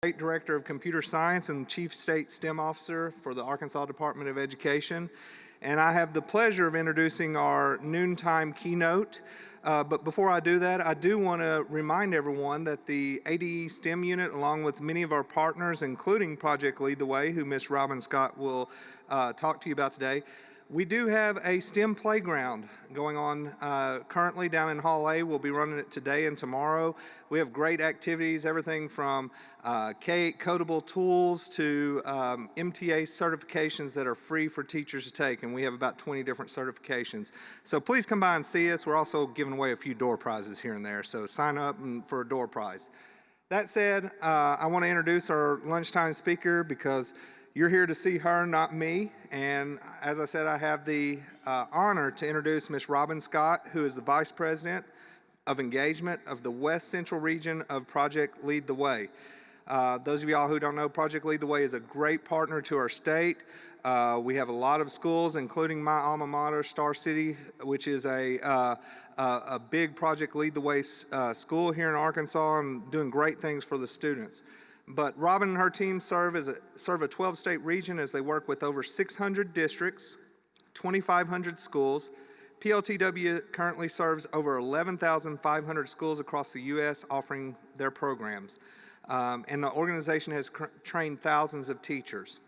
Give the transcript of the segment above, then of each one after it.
State Director of Computer Science and Chief State STEM Officer for the Arkansas Department of Education. And I have the pleasure of introducing our noontime keynote. But before I do that, I do want to remind everyone that the ADE STEM unit, along with many of our partners, including Project Lead the Way, who Ms. Robin Scott will talk to you about today, we do have a STEM playground going on currently down in Hall A. We'll be running it today and tomorrow. We have great activities, everything from K8 codable tools to MTA certifications that are free for teachers to take, and we have about 20 different certifications. So please come by and see us. We're also giving away a few door prizes here and there, so sign up for a door prize. That said, I want to introduce our lunchtime speaker because you're here to see her, not me. And as I said, I have the honor to introduce Ms. Robin Scott, who is the Vice President of Engagement of the West Central Region of Project Lead the Way. Those of y'all who don't know, Project Lead the Way is a great partner to our state. We have a lot of schools, including my alma mater, Star City, which is a big Project Lead the Way school here in Arkansas and doing great things for the students. But Robin and her team serve a 12-state region as they work with over 600 districts, 2,500 schools. PLTW currently serves over 11,500 schools across the U.S. offering their programs. And the organization has trained thousands of teachers.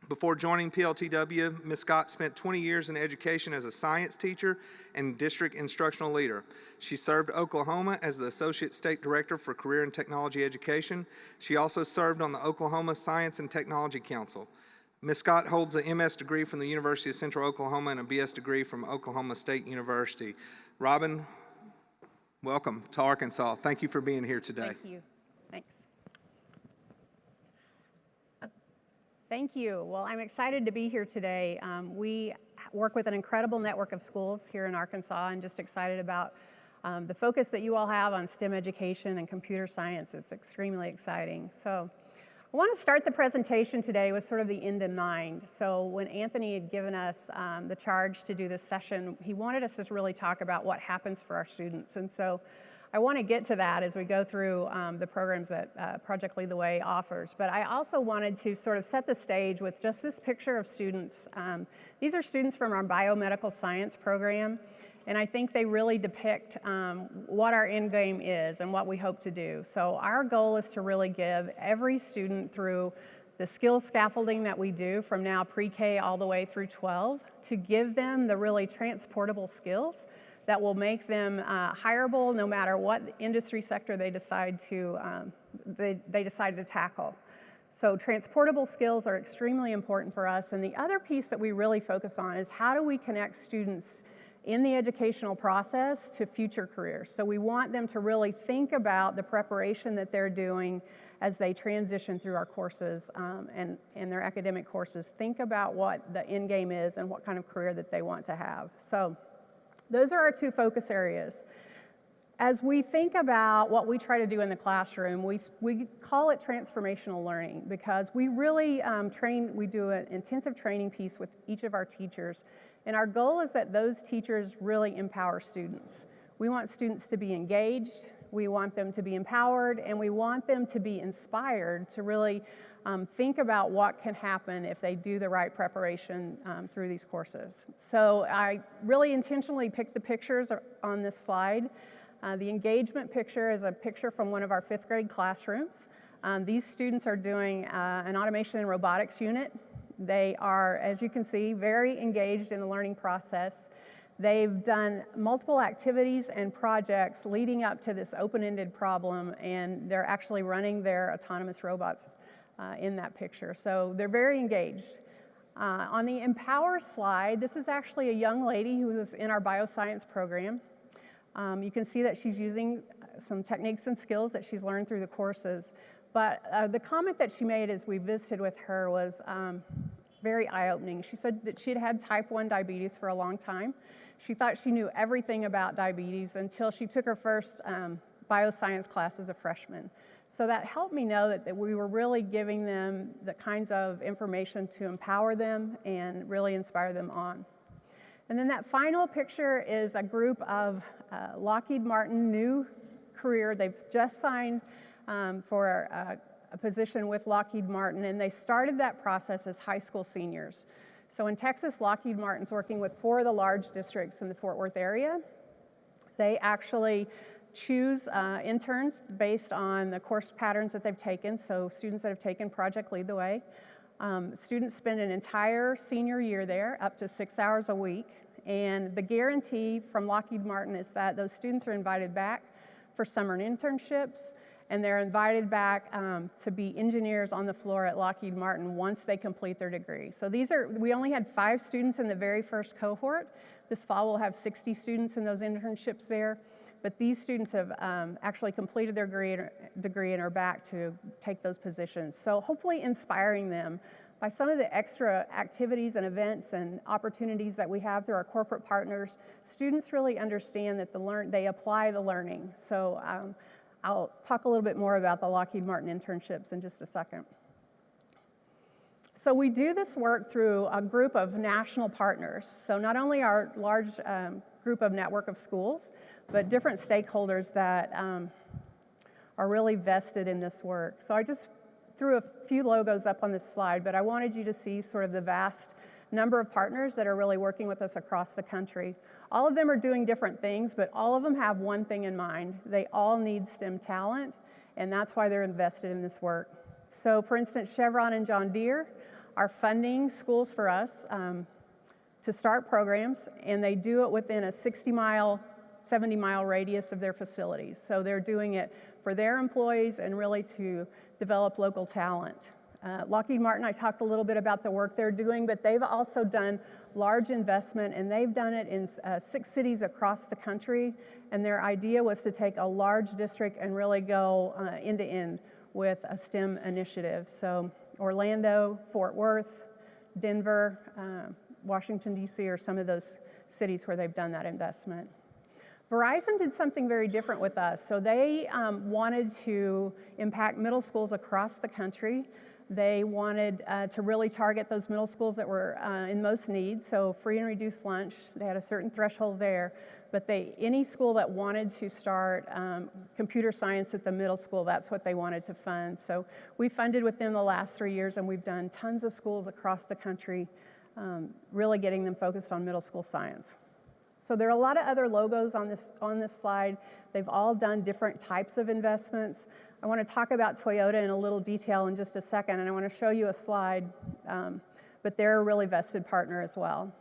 Before joining PLTW, Ms. Scott spent 20 years in education as a science teacher and district instructional leader. She served Oklahoma as the Associate State Director for Career and Technology Education. She also served on the Oklahoma Science and Technology Council. Ms. Scott holds an MS degree from the University of Central Oklahoma and a BS degree from Oklahoma State University. Robin, welcome to Arkansas. Thank you for being here today. Thank you. Thanks. Thank you. Well, I'm excited to be here today. We work with an incredible network of schools here in Arkansas and just excited about the focus that you all have on STEM education and computer science. It's extremely exciting. So I want to start the presentation today with sort of the end in mind. So when Anthony had given us the charge to do this session, he wanted us to really talk about what happens for our students. And so I want to get to that as we go through the programs that Project Lead the Way offers. But I also wanted to sort of set the stage with just this picture of students. These are students from our biomedical science program, and I think they really depict what our end game is and what we hope to do. So our goal is to really give every student through the skill scaffolding that we do from now pre-K all the way through 12, to give them the really transportable skills that will make them hireable no matter what industry sector they decide to tackle. So transportable skills are extremely important for us. And the other piece that we really focus on is how do we connect students in the educational process to future careers. So we want them to really think about the preparation that they're doing as they transition through our courses and their academic courses. Think about what the end game is and what kind of career that they want to have. So those are our two focus areas. As we think about what we try to do in the classroom, we call it transformational learning because we really we do an intensive training piece with each of our teachers. And our goal is that those teachers really empower students. We want students to be engaged, we want them to be empowered, and we want them to be inspired to really think about what can happen if they do the right preparation through these courses. So I really intentionally picked the pictures on this slide. The engagement picture is a picture from one of our 5th grade classrooms. These students are doing an automation and robotics unit. They are, as you can see, very engaged in the learning process. They've done multiple activities and projects leading up to this open-ended problem, and they're actually running their autonomous robots in that picture. So they're very engaged. On the Empower slide, this is actually a young lady who is in our bioscience program. You can see that she's using some techniques and skills that she's learned through the courses. But the comment that she made as we visited with her was very eye-opening. She said that she'd had type 1 diabetes for a long time. She thought she knew everything about diabetes until she took her first bioscience class as a freshman. So that helped me know that we were really giving them the kinds of information to empower them and really inspire them on. And then that final picture is a group of Lockheed Martin new career. They've just signed for a position with Lockheed Martin, and they started that process as high school seniors. So in Texas, Lockheed Martin's working with 4 of the large districts in the Fort Worth area. They actually choose interns based on the course patterns that they've taken, so students that have taken Project Lead the Way. Students spend an entire senior year there, up to 6 hours a week, and the guarantee from Lockheed Martin is that those students are invited back for summer internships, and they're invited back to be engineers on the floor at Lockheed Martin once they complete their degree. So we only had 5 students in the very first cohort. This fall we'll have 60 students in those internships there. But these students have actually completed their degree and are back to take those positions. So hopefully inspiring them by some of the extra activities and events and opportunities that we have through our corporate partners. Students really understand that they apply the learning. So I'll talk a little bit more about the Lockheed Martin internships in just a second. So we do this work through a group of national partners. So not only our large group of network of schools, but different stakeholders that are really vested in this work. So I just threw a few logos up on this slide, but I wanted you to see sort of the vast number of partners that are really working with us across the country. All of them are doing different things, but all of them have one thing in mind. They all need STEM talent, and that's why they're invested in this work. So for instance, Chevron and John Deere are funding schools for us to start programs, and they do it within a 60-mile, 70-mile radius of their facilities. So they're doing it for their employees and really to develop local talent. Lockheed Martin, I talked a little bit about the work they're doing, but they've also done large investment, and they've done it in 6 cities across the country, and their idea was to take a large district and really go end to end with a STEM initiative. So Orlando, Fort Worth, Denver, Washington, D.C. are some of those cities where they've done that investment. Verizon did something very different with us. So they wanted to impact middle schools across the country. They wanted to really target those middle schools that were in most need, so free and reduced lunch. They had a certain threshold there, but any school that wanted to start computer science at the middle school, that's what they wanted to fund. So we funded with them the last 3 years, and we've done tons of schools across the country, really getting them focused on middle school science. So there are a lot of other logos on this slide. They've all done different types of investments. I want to talk about Toyota in a little detail in just a second, and I want to show you a slide, but they're a really vested partner as well.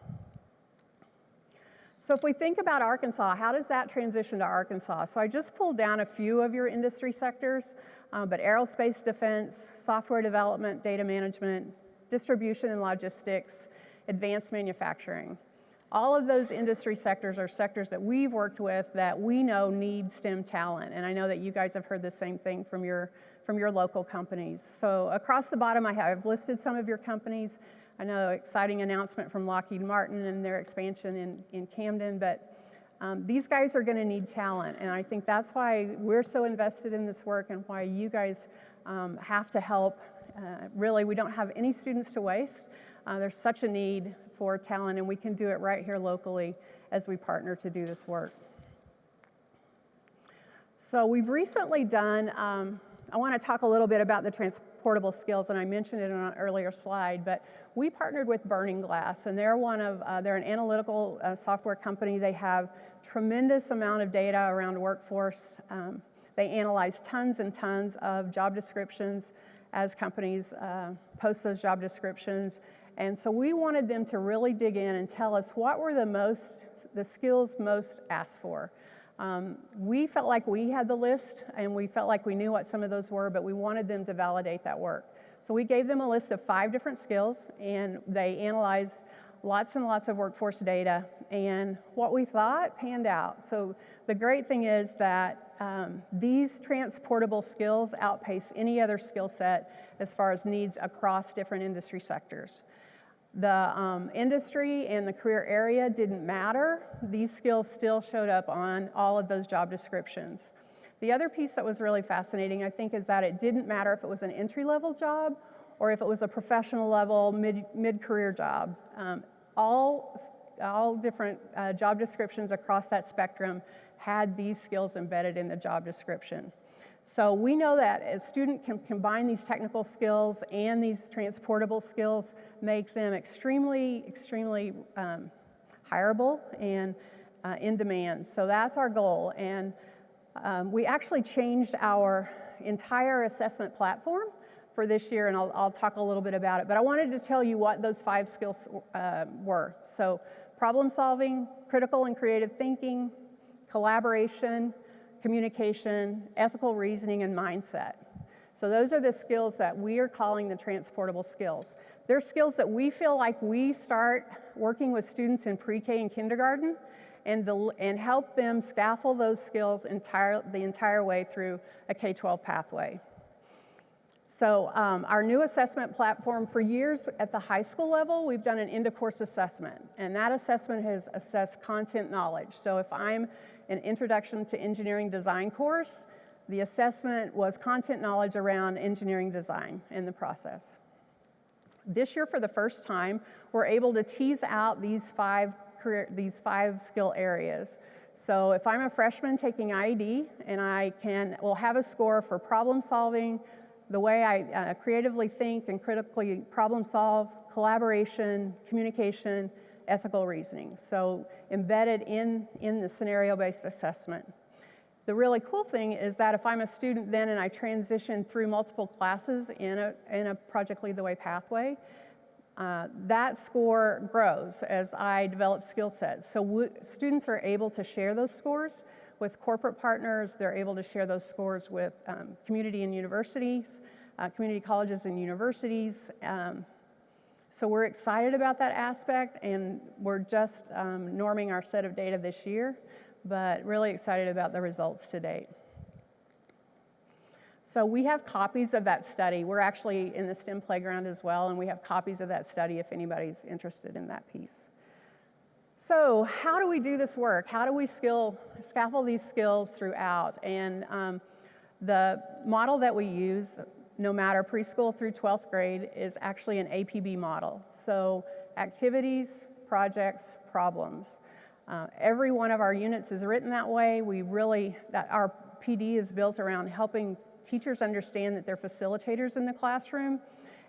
So if we think about Arkansas, how does that transition to Arkansas? So I just pulled down a few of your industry sectors, but aerospace defense, software development, data management, distribution and logistics, advanced manufacturing. All of those industry sectors are sectors that we've worked with that we know need STEM talent, and I know that you guys have heard the same thing from your local companies. So across the bottom, I've listed some of your companies. I know exciting announcement from Lockheed Martin and their expansion in Camden, but these guys are going to need talent, and I think that's why we're so invested in this work and why you guys have to help. Really, we don't have any students to waste. There's such a need for talent, and we can do it right here locally as we partner to do this work. So we've recently done, I want to talk a little bit about the transportable skills, and I mentioned it on an earlier slide, but we partnered with Burning Glass, and they're an analytical software company. They have tremendous amount of data around workforce. They analyze tons and tons of job descriptions as companies post those job descriptions. And so we wanted them to really dig in and tell us what were the skills most asked for. We felt like we had the list, and we felt like we knew what some of those were, but we wanted them to validate that work. So we gave them a list of 5 different skills, and they analyzed lots and lots of workforce data, and what we thought panned out. So the great thing is that these transportable skills outpace any other skill set as far as needs across different industry sectors. The industry and the career area didn't matter. These skills still showed up on all of those job descriptions. The other piece that was really fascinating, I think, is that it didn't matter if it was an entry-level job or if it was a professional level, mid-career job. All different job descriptions across that spectrum had these skills embedded in the job description. So we know that a student can combine these technical skills and these transportable skills, make them extremely hireable and in demand. So that's our goal. And we actually changed our entire assessment platform for this year, and I'll talk a little bit about it. But I wanted to tell you what those 5 skills were. So problem solving, critical and creative thinking, collaboration, communication, ethical reasoning, and mindset. So those are the skills that we are calling the transportable skills. They're skills that we feel like we start working with students in pre-K and kindergarten and help them scaffold those skills the entire way through a K-12 pathway. So our new assessment platform, for years at the high school level, we've done an end-of-course assessment, and that assessment has assessed content knowledge. So if I'm an Introduction to Engineering Design course, the assessment was content knowledge around engineering design and the process. This year, for the first time, we're able to tease out these five skill areas. So if I'm a freshman taking IED, and will have a score for problem solving, the way I creatively think and critically problem solve, collaboration, communication, ethical reasoning. So embedded in the scenario-based assessment. The really cool thing is that if I'm a student then and I transition through multiple classes in a Project Lead the Way pathway, that score grows as I develop skill sets. So students are able to share those scores with corporate partners. They're able to share those scores with community and universities, community colleges and universities. So we're excited about that aspect, and we're just norming our set of data this year, but really excited about the results to date. So we have copies of that study. We're actually in the STEM playground as well, and we have copies of that study if anybody's interested in that piece. So how do we do this work? How do we scaffold these skills throughout? And the model that we use, no matter preschool through 12th grade, is actually an APB model. So activities, projects, problems. Every one of our units is written that way. Our PD is built around helping teachers understand that they're facilitators in the classroom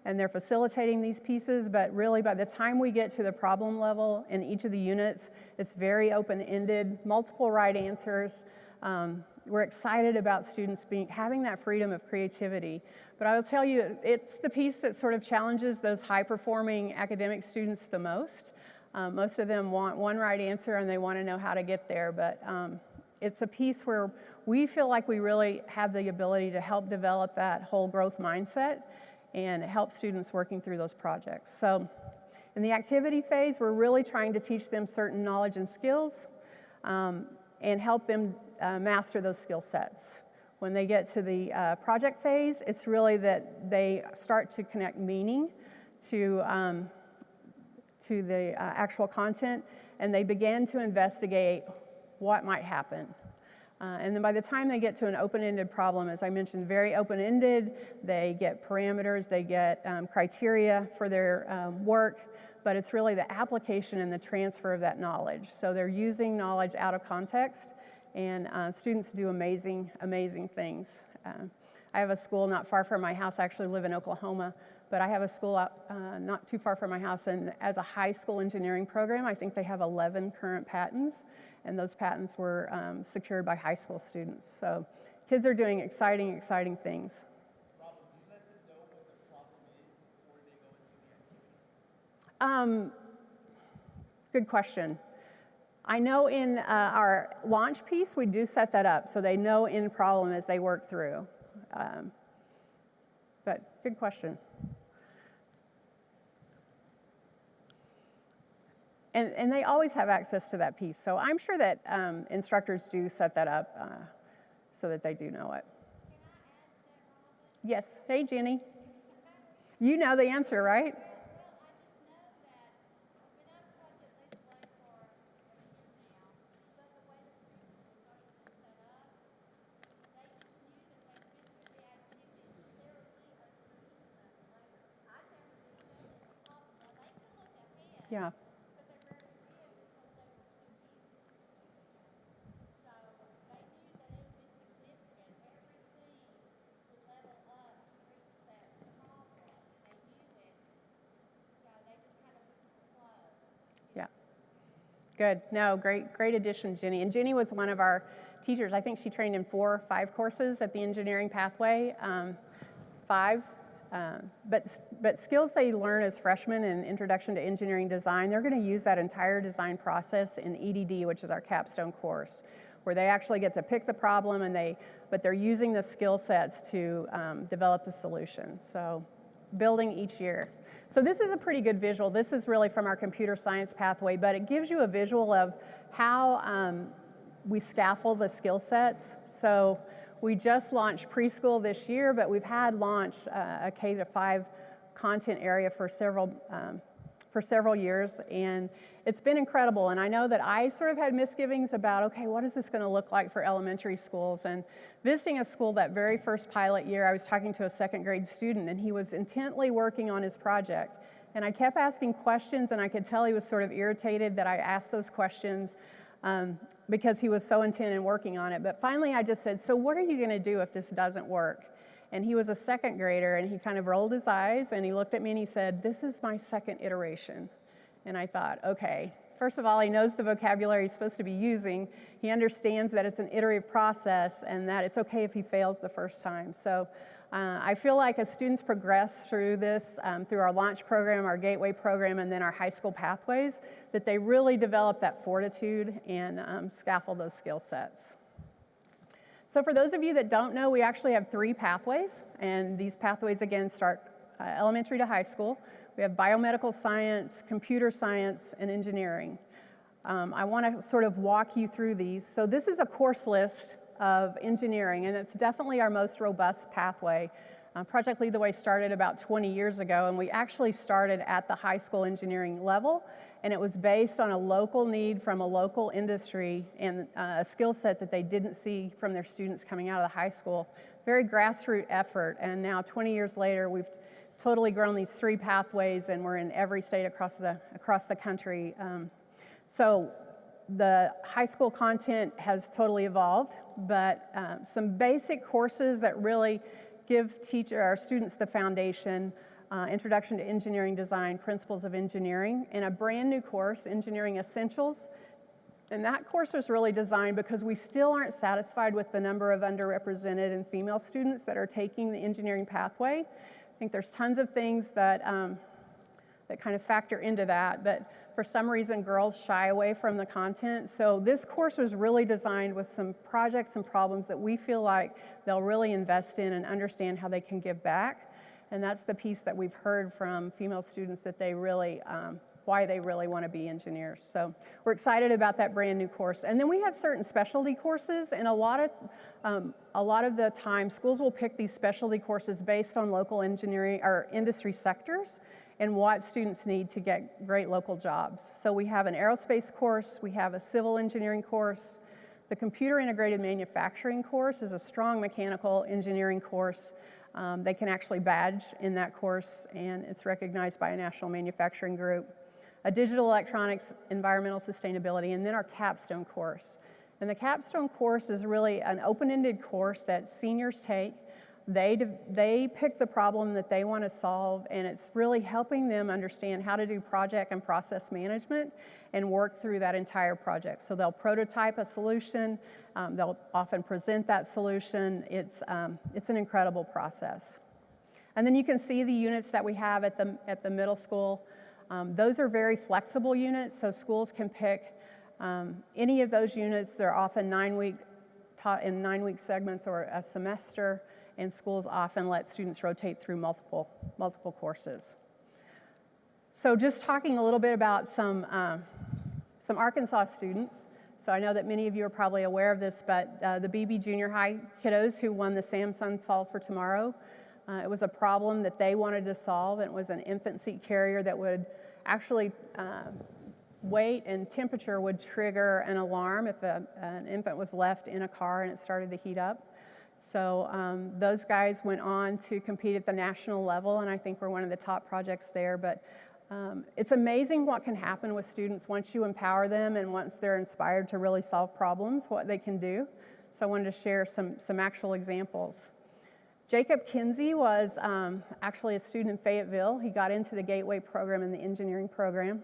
and they're facilitating these pieces, but really by the time we get to the problem level in each of the units, it's very open-ended, multiple right answers. We're excited about students having that freedom of creativity. But I will tell you, it's the piece that sort of challenges those high-performing academic students the most. Most of them want one right answer and they want to know how to get there, but it's a piece where we feel like we really have the ability to help develop that whole growth mindset and help students working through those projects. So in the activity phase, we're really trying to teach them certain knowledge and skills and help them master those skill sets. When they get to the project phase, it's really that they start to connect meaning to the actual content, and they begin to investigate what might happen. And then by the time they get to an open-ended problem, as I mentioned, very open-ended, they get parameters, they get criteria for their work, but it's really the application and the transfer of that knowledge. So they're using knowledge out of context, and students do amazing, amazing things. I have a school not far from my house. I actually live in Oklahoma, but I have a school out, not too far from my house, and as a high school engineering program, I think they have 11 current patents, and those patents were secured by high school students. So kids are doing exciting, exciting things. Rob, do you let them know what the problem is before they go into the activities? Good question. I know in our launch piece, we do set that up, so they know in problem as they work through. But good question. And they always have access to that piece. So I'm sure that instructors do set that up so that they do know it. Yes. Hey, Jenny. You know the answer, right? Yeah. Good. No, great addition, Jenny. And Jenny was one of our teachers. I think she trained in 4 or 5 courses at the engineering pathway, 5. But skills they learn as freshmen in Introduction to Engineering Design, they're going to use that entire design process in EDD, which is our capstone course, where they actually get to pick the problem, but they're using the skill sets to develop the solution. So building each year. So this is a pretty good visual. This is really from our computer science pathway, but it gives you a visual of how we scaffold the skill sets. So we just launched preschool this year, but we've had launched a K-5 content area for several years, and it's been incredible. And I know that I sort of had misgivings about, okay, what is this going to look like for elementary schools? And visiting a school that very first pilot year, I was talking to a 2nd grade student, and he was intently working on his project. And I kept asking questions, and I could tell he was sort of irritated that I asked those questions because he was so intent in working on it. But finally, I just said, so what are you going to do if this doesn't work? And he was a 2nd grader, and he kind of rolled his eyes, and he looked at me, and he said, this is my 2nd iteration. And I thought, okay, first of all, he knows the vocabulary he's supposed to be using. He understands that it's an iterative process and that it's okay if he fails the first time. So I feel like as students progress through this, through our launch program, our gateway program, and then our high school pathways, that they really develop that fortitude and scaffold those skill sets. So for those of you that don't know, we actually have 3 pathways, and these pathways, again, start elementary to high school. We have biomedical science, computer science, and engineering. I want to sort of walk you through these. So this is a course list of engineering, and it's definitely our most robust pathway. Project Lead the Way started about 20 years ago, and we actually started at the high school engineering level, and it was based on a local need from a local industry and a skill set that they didn't see from their students coming out of the high school. Very grassroots effort, and now 20 years later, we've totally grown these 3 pathways, and we're in every state across the country. So the high school content has totally evolved, but some basic courses that really give our students the foundation, Introduction to Engineering Design, Principles of Engineering, and a brand new course, Engineering Essentials. And that course was really designed because we still aren't satisfied with the number of underrepresented and female students that are taking the engineering pathway. I think there's tons of things that kind of factor into that, but for some reason girls shy away from the content. So this course was really designed with some projects and problems that we feel like they'll really invest in and understand how they can give back. And that's the piece that we've heard from female students that they really, why they really want to be engineers. So we're excited about that brand new course. And then we have certain specialty courses, and a lot of the time schools will pick these specialty courses based on local engineering or industry sectors and what students need to get great local jobs. So we have an aerospace course, we have a civil engineering course. The computer integrated manufacturing course is a strong mechanical engineering course. They can actually badge in that course, and it's recognized by a national manufacturing group. A digital electronics, environmental sustainability, and then our capstone course. And the capstone course is really an open-ended course that seniors take. They pick the problem that they want to solve, and it's really helping them understand how to do project and process management and work through that entire project. So they'll prototype a solution, they'll often present that solution. It's an incredible process. And then you can see the units that we have at the middle school. Those are very flexible units, so schools can pick any of those units. They're often taught in 9-week segments or a semester, and schools often let students rotate through multiple courses. So just talking a little bit about some Arkansas students. So I know that many of you are probably aware of this, but the BB Junior High kiddos who won the Samsung Solve for Tomorrow, it was a problem that they wanted to solve, and it was an infant seat carrier that would actually weight and temperature would trigger an alarm if an infant was left in a car and it started to heat up. So those guys went on to compete at the national level, and I think we're one of the top projects there. But it's amazing what can happen with students once you empower them and once they're inspired to really solve problems, what they can do. So I wanted to share some actual examples. Jacob Kinsey was actually a student in Fayetteville. He got into the Gateway program and the engineering program.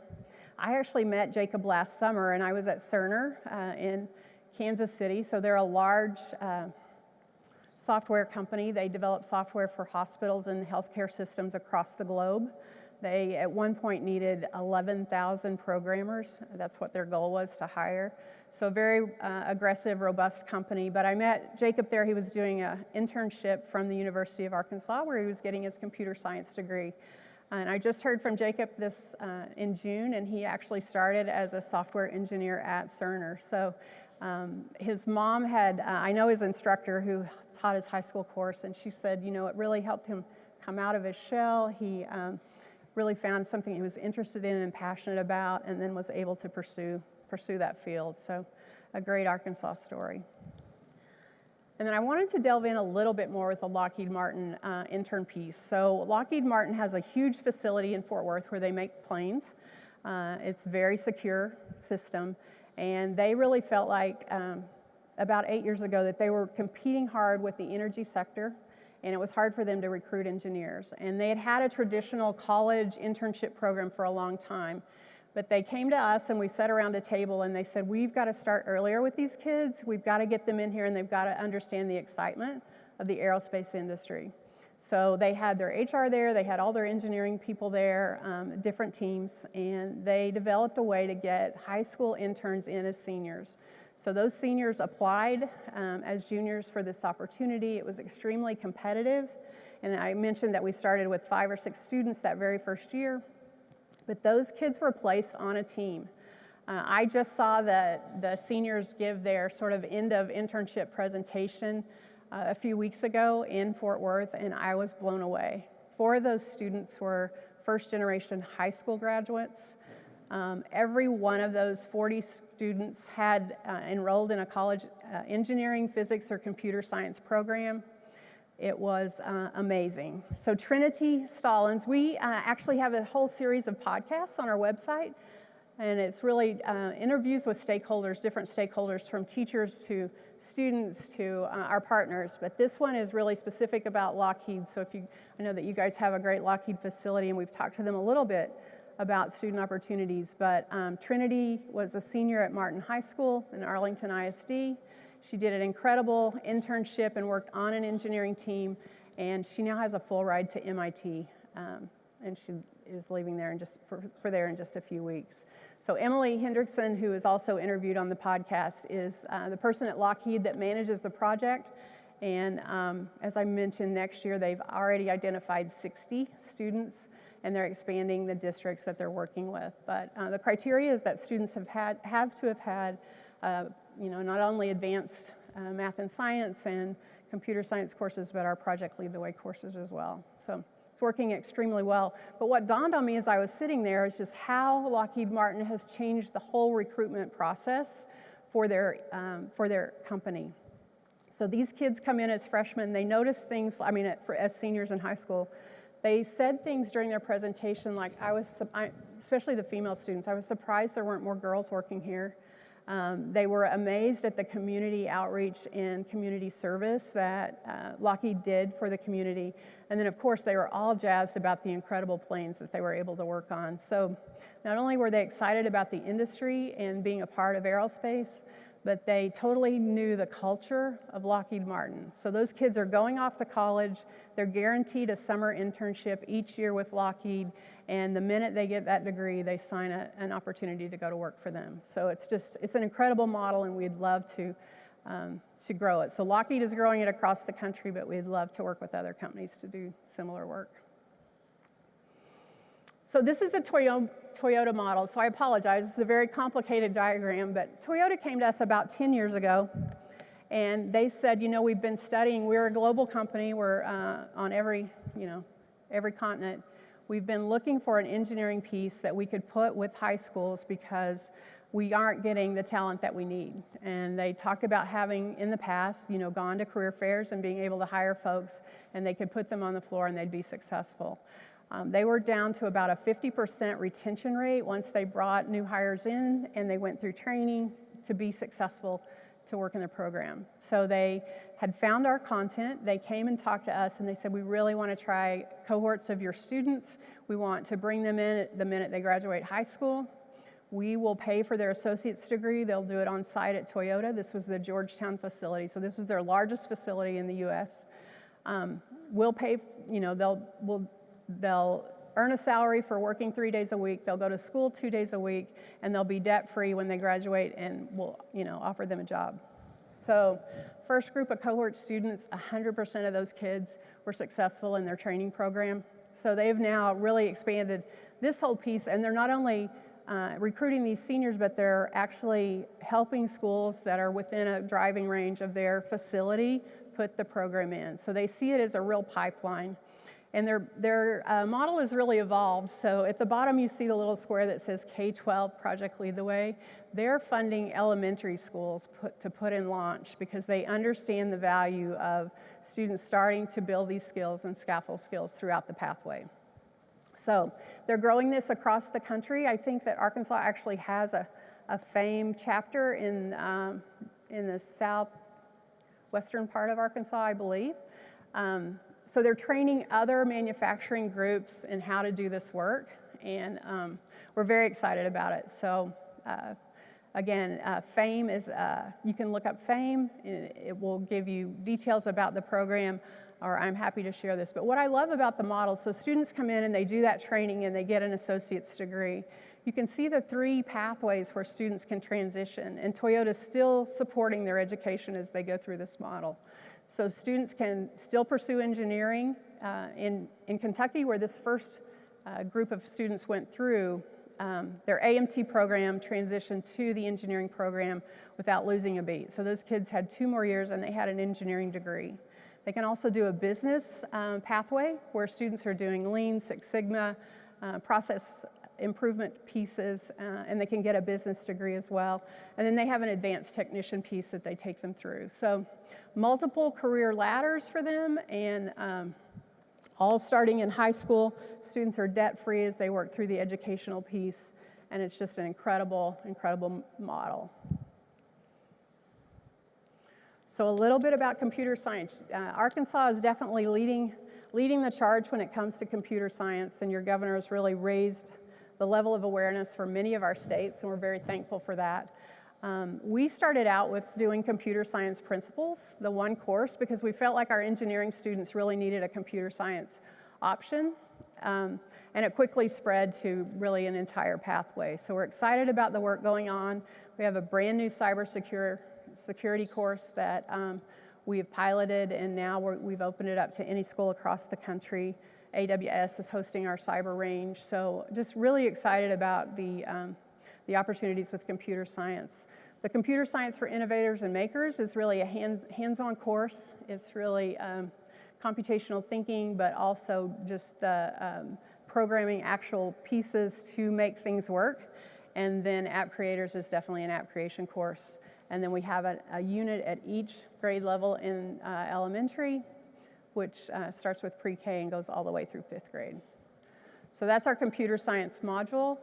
I actually met Jacob last summer, and I was at Cerner in Kansas City. So they're a large software company. They develop software for hospitals and healthcare systems across the globe. They, at one point, needed 11,000 programmers. That's what their goal was, to hire. So very aggressive, robust company. But I met Jacob there. He was doing an internship from the University of Arkansas, where he was getting his computer science degree. And I just heard from Jacob this in June, and he actually started as a software engineer at Cerner. So his mom had, I know his instructor who taught his high school course, and she said, you know, it really helped him come out of his shell. He really found something he was interested in and passionate about, and then was able to pursue that field. So a great Arkansas story. And then I wanted to delve in a little bit more with the Lockheed Martin intern piece. So Lockheed Martin has a huge facility in Fort Worth where they make planes. It's a very secure system. And they really felt like about 8 years ago that they were competing hard with the energy sector, and it was hard for them to recruit engineers. And they had had a traditional college internship program for a long time. But they came to us and we sat around a table and they said, we've got to start earlier with these kids. We've got to get them in here and they've got to understand the excitement of the aerospace industry. So they had their HR there, they had all their engineering people there, different teams, and they developed a way to get high school interns in as seniors. So those seniors applied as juniors for this opportunity. It was extremely competitive. And I mentioned that we started with 5 or 6 students that very first year. But those kids were placed on a team. I just saw the seniors give their sort of end of internship presentation a few weeks ago in Fort Worth, and I was blown away. 4 of those students were first generation high school graduates. Every one of those 40 students had enrolled in a college engineering, physics, or computer science program. It was amazing. So Trinity Stallings, we actually have a whole series of podcasts on our website, and it's really interviews with stakeholders, different stakeholders, from teachers to students to our partners. But this one is really specific about Lockheed. So I know that you guys have a great Lockheed facility, and we've talked to them a little bit about student opportunities. But Trinity was a senior at Martin High School in Arlington ISD. She did an incredible internship and worked on an engineering team, and she now has a full ride to MIT, and she is leaving there for there in just a few weeks. So Emily Hendrickson, who is also interviewed on the podcast, is the person at Lockheed that manages the project, and as I mentioned, next year they've already identified 60 students, and they're expanding the districts that they're working with. But the criteria is that students have to have had not only advanced math and science and computer science courses, but our Project Lead the Way courses as well. So it's working extremely well. But what dawned on me as I was sitting there is just how Lockheed Martin has changed the whole recruitment process for their company. So these kids come in as freshmen, they notice things, as seniors in high school, they said things during their presentation like, especially the female students, I was surprised there weren't more girls working here. They were amazed at the community outreach and community service that Lockheed did for the community. And then, of course, they were all jazzed about the incredible planes that they were able to work on. So not only were they excited about the industry and being a part of aerospace, but they totally knew the culture of Lockheed Martin. So those kids are going off to college. They're guaranteed a summer internship each year with Lockheed. And the minute they get that degree, they sign an opportunity to go to work for them. So it's an incredible model, and we'd love to grow it. So Lockheed is growing it across the country, but we'd love to work with other companies to do similar work. So this is the Toyota model. So I apologize, this is a very complicated diagram, but Toyota came to us about 10 years ago, and they said, we've been studying, we're a global company, we're on every continent. We've been looking for an engineering piece that we could put with high schools because we aren't getting the talent that we need. And they talked about having, in the past, gone to career fairs and being able to hire folks, and they could put them on the floor and they'd be successful. They were down to about a 50% retention rate once they brought new hires in and they went through training to be successful to work in the program. So they had found our content, they came and talked to us, and they said, we really want to try cohorts of your students. We want to bring them in the minute they graduate high school. We will pay for their associate's degree. They'll do it on site at Toyota. This was the Georgetown facility, so this is their largest facility in the U.S. We'll pay, you know, they'll earn a salary for working 3 days a week. They'll go to school 2 days a week, and they'll be debt-free when they graduate, and we'll, you know, offer them a job. So first group of cohort students, 100% of those kids were successful in their training program. So they've now really expanded this whole piece, and they're not only recruiting these seniors, but they're actually helping schools that are within a driving range of their facility put the program in. So they see it as a real pipeline. And their model has really evolved. So at the bottom, you see the little square that says K-12 Project Lead the Way. They're funding elementary schools to put in launch because they understand the value of students starting to build these skills and scaffold skills throughout the pathway. So they're growing this across the country. I think that Arkansas actually has a FAME chapter in the southwestern part of Arkansas, I believe. So they're training other manufacturing groups in how to do this work, and we're very excited about it. So again, FAME is, you can look up FAME, and it will give you details about the program, or I'm happy to share this. But what I love about the model, so students come in and they do that training and they get an associate's degree. You can see the 3 pathways where students can transition, and Toyota's still supporting their education as they go through this model. So students can still pursue engineering. In Kentucky, where this first group of students went through, their AMT program transitioned to the engineering program without losing a beat. So those kids had 2 more years and they had an engineering degree. They can also do a business pathway where students are doing Lean, Six Sigma, process improvement pieces, and they can get a business degree as well. And then they have an advanced technician piece that they take them through. So multiple career ladders for them, and all starting in high school. Students are debt-free as they work through the educational piece, and it's just an incredible, incredible model. So a little bit about computer science. Arkansas is definitely leading the charge when it comes to computer science, and your governor has really raised the level of awareness for many of our states, and we're very thankful for that. We started out with doing computer science principles, the one course, because we felt like our engineering students really needed a computer science option, and it quickly spread to really an entire pathway. So we're excited about the work going on. We have a brand new security course that we have piloted, and now we've opened it up to any school across the country. AWS is hosting our cyber range, so just really excited about the opportunities with computer science. The Computer Science for Innovators and Makers is really a hands-on course. It's really computational thinking, but also just the programming actual pieces to make things work. And then App Creators is definitely an app creation course. And then we have a unit at each grade level in elementary, which starts with pre-K and goes all the way through 5th grade. So that's our computer science module.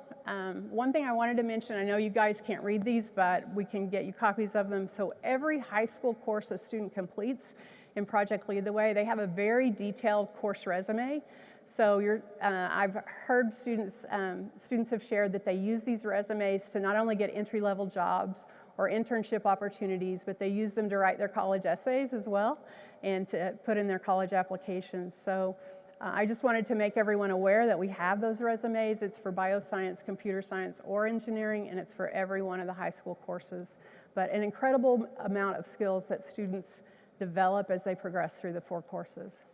One thing I wanted to mention, I know you guys can't read these, but we can get you copies of them. So every high school course a student completes in Project Lead the Way, they have a very detailed course resume. So I've heard students have shared that they use these resumes to not only get entry-level jobs or internship opportunities, but they use them to write their college essays as well and to put in their college applications. So I just wanted to make everyone aware that we have those resumes. It's for bioscience, computer science, or engineering, and it's for every one of the high school courses. But an incredible amount of skills that students develop as they progress through the 4 courses.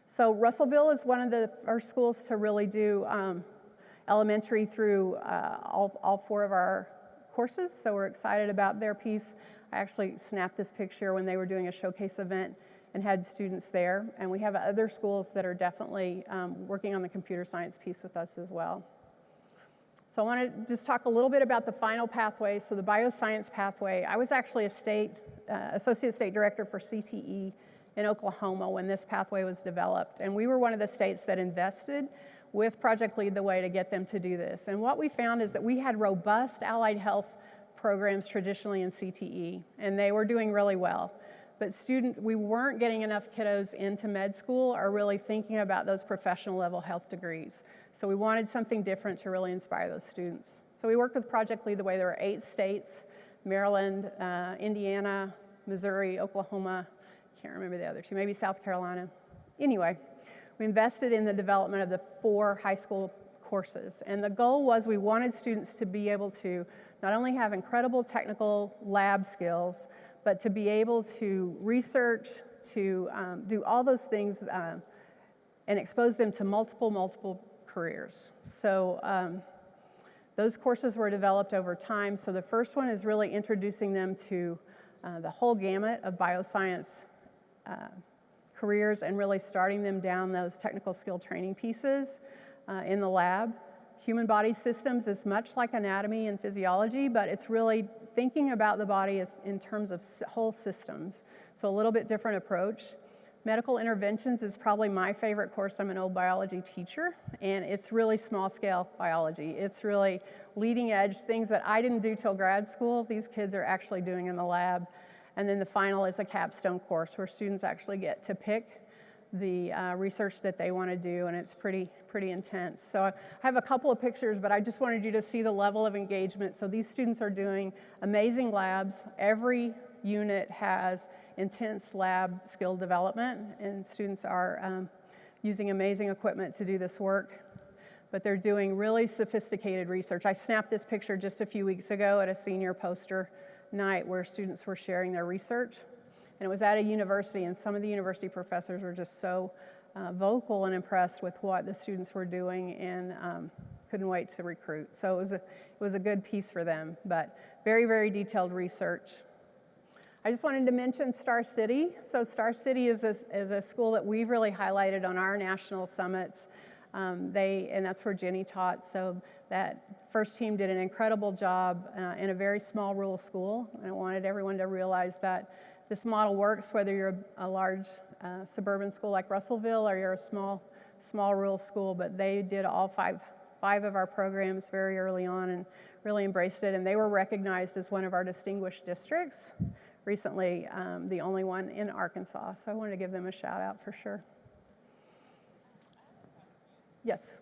So Russellville is one of the first schools to really do elementary through all 4 of our courses, so we're excited about their piece. I actually snapped this picture when they were doing a showcase event and had students there, and we have other schools that are definitely working on the computer science piece with us as well. So I want to just talk a little bit about the final pathway. So the bioscience pathway, I was actually associate state director for CTE in Oklahoma when this pathway was developed, and we were one of the states that invested with Project Lead the Way to get them to do this. And what we found is that we had robust allied health programs traditionally in CTE, and they were doing really well. but we weren't getting enough kiddos into med school or really thinking about those professional level health degrees. So we wanted something different to really inspire those students. So we worked with Project Lead the Way. There were 8 states, Maryland, Indiana, Missouri, Oklahoma, can't remember the other 2, maybe South Carolina. Anyway, we invested in the development of the 4 high school courses. And the goal was we wanted students to be able to not only have incredible technical lab skills, but to be able to research, to do all those things and expose them to multiple careers. So those courses were developed over time. So the first one is really introducing them to the whole gamut of bioscience careers and really starting them down those technical skill training pieces in the lab. Human body systems is much like anatomy and physiology, but it's really thinking about the body as in terms of whole systems. So a little bit different approach. Medical interventions is probably my favorite course. I'm an old biology teacher, and it's really small scale biology. It's really leading edge, things that I didn't do till grad school. These kids are actually doing in the lab. And then the final is a capstone course where students actually get to pick the research that they want to do, and it's pretty intense. So I have a couple of pictures, but I just wanted you to see the level of engagement. So these students are doing amazing labs. Every unit has intense lab skill development, and students are using amazing equipment to do this work. But they're doing really sophisticated research. I snapped this picture just a few weeks ago at a senior poster night where students were sharing their research. And it was at a university, and some of the university professors were just so vocal and impressed with what the students were doing, and couldn't wait to recruit. So it was a good piece for them, but very detailed research. I just wanted to mention Star City. So Star City is a school that we've really highlighted on our national summits. And that's where Jenny taught. So that first team did an incredible job in a very small rural school. And I wanted everyone to realize that this model works whether you're a large suburban school like Russellville or you're a small rural school. But they did all five of our programs very early on and really embraced it. And they were recognized as one of our distinguished districts recently, the only one in Arkansas. So I wanted to give them a shout out for sure. Yes.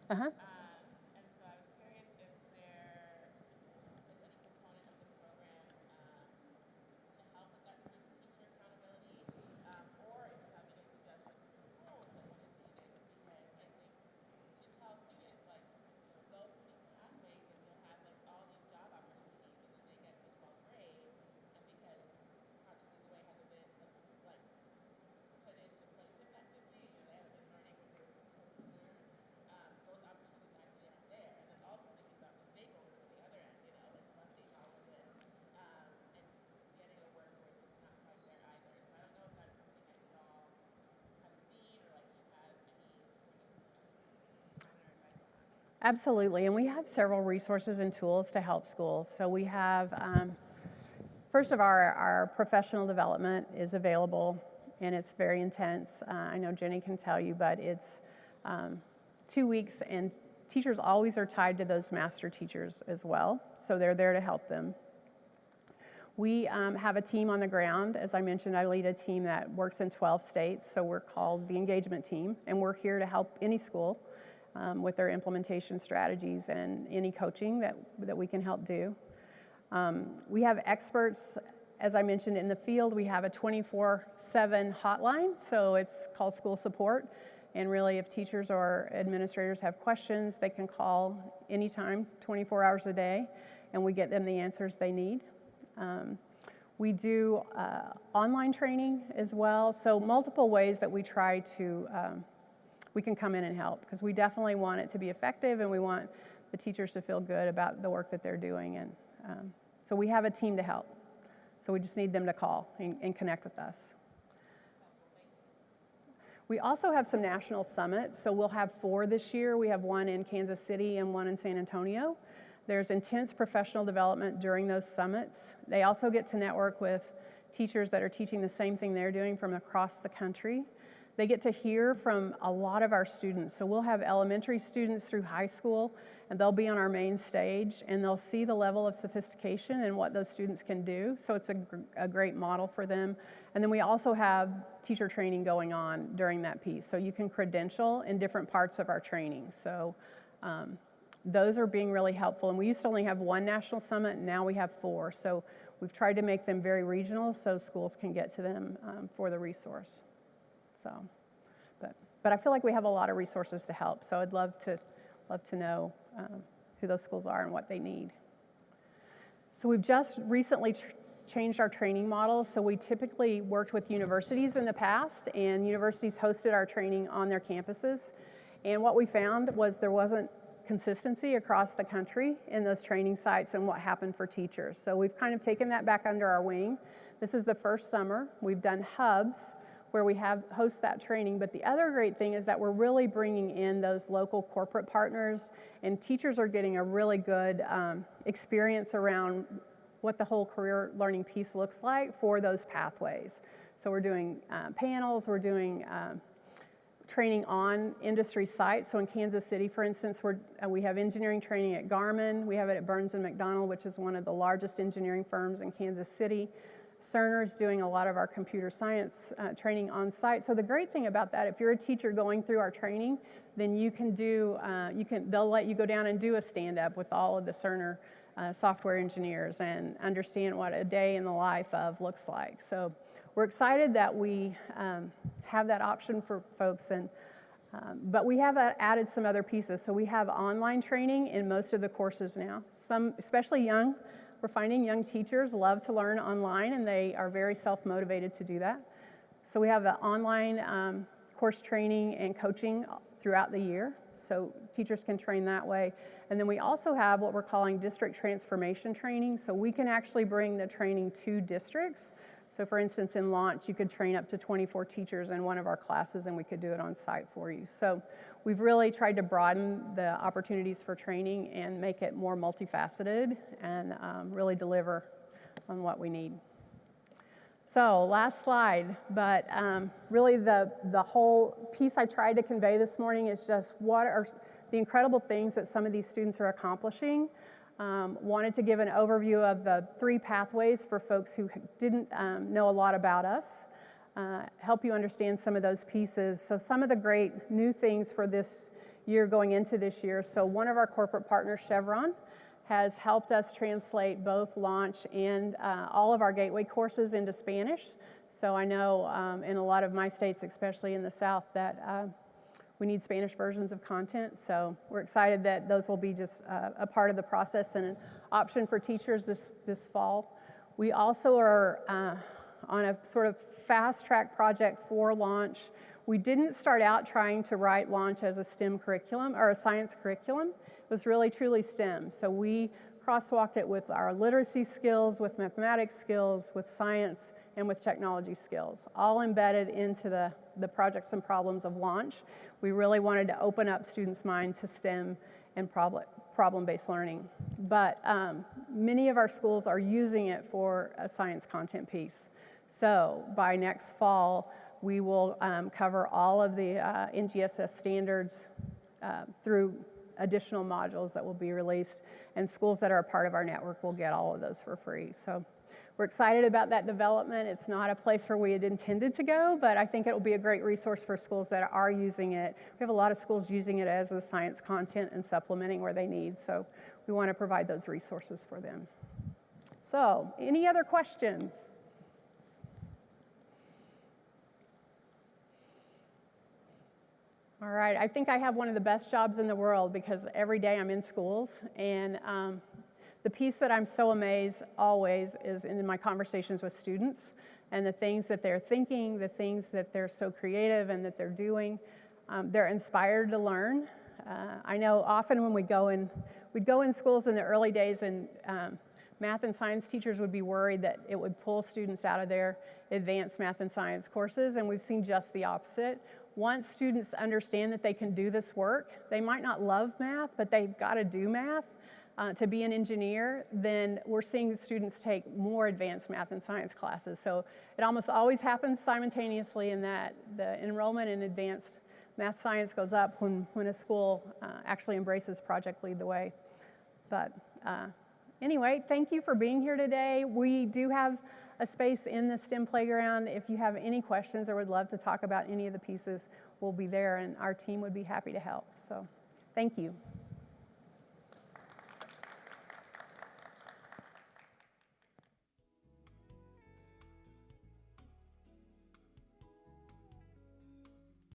And so I was curious if there is any component of the program to help with that sort of teacher accountability, or if you have any suggestions for schools that want to do this, because I think to tell students, like, go through these pathways and you'll have like all these job opportunities, and then they get to 12th grade, and because Project Lead the Way hasn't been like put into place effectively, they haven't been learning what they were supposed to learn. Those opportunities actually aren't there. And then also thinking about the stakeholders on the other end, like funding all of this, and getting a workforce that's not quite there either. So I don't know if that's something that you all have seen or like you have any sort of advice on. Absolutely, and we have several resources and tools to help schools. So we have, first of our professional development is available, and it's very intense. I know Jenny can tell you, but it's 2 weeks, and teachers always are tied to those master teachers as well, so they're there to help them. We have a team on the ground. As I mentioned, I lead a team that works in 12 states, so we're called the engagement team, and we're here to help any school with their implementation strategies and any coaching that we can help do. We have experts, as I mentioned, in the field. We have a 24/7 hotline, so it's called School Support. And really, if teachers or administrators have questions, they can call anytime, 24 hours a day, and we get them the answers they need. We do online training as well, so multiple ways that we try to, we can come in and help, because we definitely want it to be effective, and we want the teachers to feel good about the work that they're doing. And so we have a team to help. So we just need them to call and connect with us. We also have some national summits, so we'll have 4 this year. We have one in Kansas City and one in San Antonio. There's intense professional development during those summits. They also get to network with teachers that are teaching the same thing they're doing from across the country. They get to hear from a lot of our students. So we'll have elementary students through high school, and they'll be on our main stage, and they'll see the level of sophistication and what those students can do. So it's a great model for them. And then we also have teacher training going on during that piece. So you can credential in different parts of our training. So those are being really helpful. And we used to only have 1 national summit, and now we have 4. So we've tried to make them very regional so schools can get to them for the resource. So, but I feel like we have a lot of resources to help. So I'd love to know who those schools are and what they need. So we've just recently changed our training model. So we typically worked with universities in the past, and universities hosted our training on their campuses. And what we found was there wasn't consistency across the country in those training sites and what happened for teachers. So we've kind of taken that back under our wing. This is the first summer. We've done hubs where we host that training, but the other great thing is that we're really bringing in those local corporate partners, and teachers are getting a really good experience around what the whole career learning piece looks like for those pathways. So we're doing panels, we're doing training on industry sites. So in Kansas City, for instance, we have engineering training at Garmin. We have it at Burns & McDonnell, which is one of the largest engineering firms in Kansas City. Cerner's doing a lot of our computer science training on site. So the great thing about that, if you're a teacher going through our training, then you can do, they'll let you go down and do a stand-up with all of the Cerner software engineers and understand what a day in the life of looks like. So we're excited that we have that option for folks, but we have added some other pieces. So we have online training in most of the courses now. Some, especially young, we're finding young teachers love to learn online, and they are very self-motivated to do that. So we have an online course training and coaching throughout the year, so teachers can train that way. And then we also have what we're calling district transformation training, so we can actually bring the training to districts. So for instance, in launch, you could train up to 24 teachers in one of our classes, and we could do it on site for you. So we've really tried to broaden the opportunities for training and make it more multifaceted and really deliver on what we need. So last slide, but really the whole piece I tried to convey this morning is just what are the incredible things that some of these students are accomplishing. Wanted to give an overview of the 3 pathways for folks who didn't know a lot about us, help you understand some of those pieces. So some of the great new things for this year going into this year. So one of our corporate partners, Chevron, has helped us translate both launch and all of our gateway courses into Spanish. So I know in a lot of my states, especially in the South, that we need Spanish versions of content. So we're excited that those will be just a part of the process and an option for teachers this fall. We also are on a sort of fast track project for launch. We didn't start out trying to write launch as a STEM curriculum or a science curriculum. It was really truly STEM. So we crosswalked it with our literacy skills, with mathematics skills, with science, and with technology skills, all embedded into the projects and problems of launch. We really wanted to open up students' mind to STEM and problem-based learning. But many of our schools are using it for a science content piece. So by next fall, we will cover all of the NGSS standards through additional modules that will be released, and schools that are a part of our network will get all of those for free. So we're excited about that development. It's not a place where we had intended to go, but I think it will be a great resource for schools that are using it. We have a lot of schools using it as a science content and supplementing where they need, so we want to provide those resources for them. So, any other questions? All right, I think I have one of the best jobs in the world because every day I'm in schools, and the piece that I'm so amazed always is in my conversations with students and the things that they're thinking, the things that they're so creative and that they're doing. They're inspired to learn. I know often when we'd go in schools in the early days, and math and science teachers would be worried that it would pull students out of their advanced math and science courses, and we've seen just the opposite. once students understand that they can do this work, they might not love math, but they've got to do math to be an engineer, then we're seeing students take more advanced math and science classes. So it almost always happens simultaneously in that the enrollment in advanced math science goes up when a school actually embraces Project Lead the Way. But anyway, thank you for being here today. We do have a space in the STEM playground. If you have any questions or would love to talk about any of the pieces, we'll be there and our team would be happy to help. So thank you.